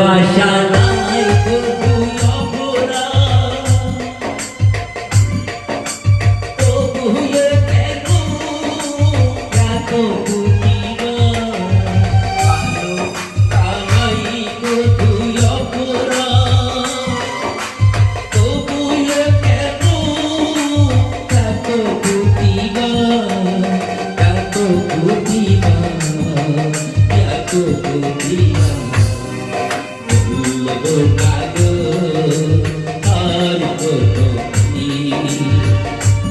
ভালোবাসা নাই তবু অপরাধ, তবু কেন এত বুঝিবা, ভালো নাই তবু অপরাধ, তবু কেন এত বুঝিবা, এত বুঝিবা, এত বুঝিবা। আর কত কি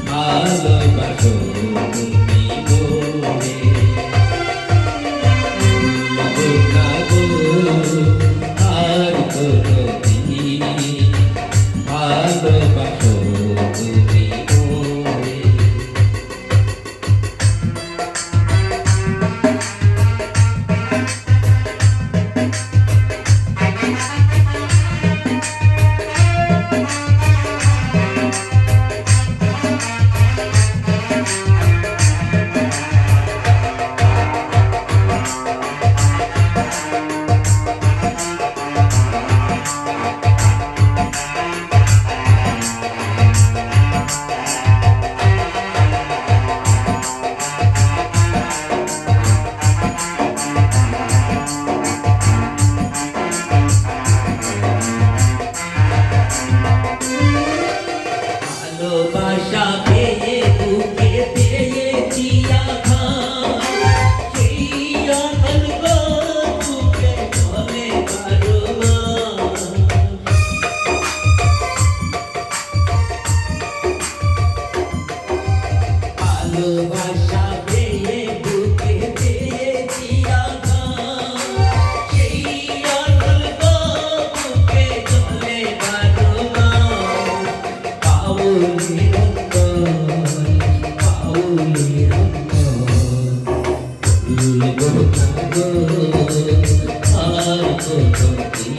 ভালোবাসো তুমি মোরে, আর কত কি ভালোবাসো তুমি মোরে। ভালোবাসা পেয়ে বুকে পেয়েছি আঘাত, সেই অনর্গ বুকে চলে কারবার। ভালোবাসা পেয়ে বুকে পেয়েছি আঘাত, সেই অনর্গ বুকে চলে কারবার। পাউলের অন্তর, পাউলের অন্তর, আর কত কি